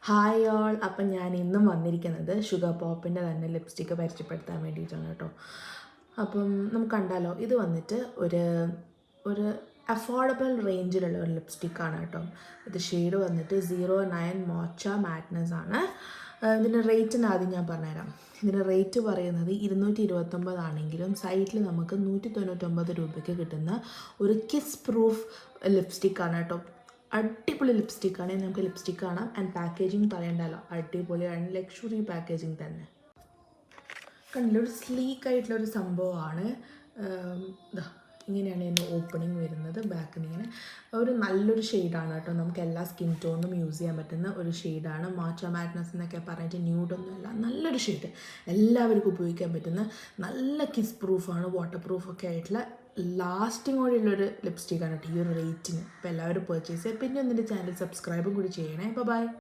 Hi all. അപ്പം ഞാൻ ഇന്നും വന്നിരിക്കുന്നത് ഷുഗർ പോപ്പിൻ്റെ തന്നെ ലിപ്സ്റ്റിക്ക് പരിചയപ്പെടുത്താൻ വേണ്ടിയിട്ടാണ് കേട്ടോ. അപ്പം നമുക്ക് കണ്ടാലോ, ഇത് വന്നിട്ട് ഒരു അഫോർഡബിൾ റേഞ്ചിലുള്ള ഒരു ലിപ്സ്റ്റിക്കാണ് കേട്ടോ. ഇത് ഷെയ്ഡ് വന്നിട്ട് 09 മോച്ച മാഡ്നസ് ആണ്. ഇതിൻ്റെ റേറ്റിന് ആദ്യം ഞാൻ പറഞ്ഞുതരാം. ഇതിൻ്റെ റേറ്റ് പറയുന്നത് 229 ആണെങ്കിലും സൈറ്റിൽ നമുക്ക് 199 രൂപയ്ക്ക് കിട്ടുന്ന ഒരു കിസ് പ്രൂഫ് ലിപ്സ്റ്റിക്കാണ് കേട്ടോ. അടിപൊളി ലിപ്സ്റ്റിക്കാണ്. നമുക്ക് ലിപ്സ്റ്റിക്ക് കാണാം. ആൻഡ് പാക്കേജിങ് പറയണ്ടല്ലോ, അടിപൊളിയാണ്. ലക്ഷറി പാക്കേജിങ് തന്നെ കണ്ടില്ല. ഒരു സ്ലീക്ക് ആയിട്ടുള്ളൊരു സംഭവമാണ്. ഇതാ ഇങ്ങനെയാണ് ഇതിൻ്റെ ഓപ്പണിങ് വരുന്നത്. ബാക്കിൽ നിന്ന് ഇങ്ങനെ ഒരു നല്ലൊരു ഷെയ്ഡാണ് കേട്ടോ. നമുക്ക് എല്ലാ സ്കിൻ ടോണും യൂസ് ചെയ്യാൻ പറ്റുന്ന ഒരു ഷെയ്ഡാണ്. മാച്ച മാഡ്നസ് എന്നൊക്കെ പറഞ്ഞിട്ട് ന്യൂഡൊന്നുമല്ല, നല്ലൊരു ഷെയ്ഡ്, എല്ലാവർക്കും ഉപയോഗിക്കാൻ പറ്റുന്ന നല്ല കിസ് പ്രൂഫാണ്, വാട്ടർ പ്രൂഫൊക്കെ ആയിട്ടുള്ള ലാസ്റ്റിങ്ങോടെയുള്ളൊരു ലിപ്സ്റ്റിക്കാണ് കേട്ടോ ഈ ഒരു റേറ്റിന്. അപ്പോൾ എല്ലാവരും പർച്ചേസ് ചെയ്യുക. പിന്നെ ഒന്നിൻ്റെ ചാനൽ സബ്സ്ക്രൈബും കൂടി ചെയ്യണേ. ബൈ.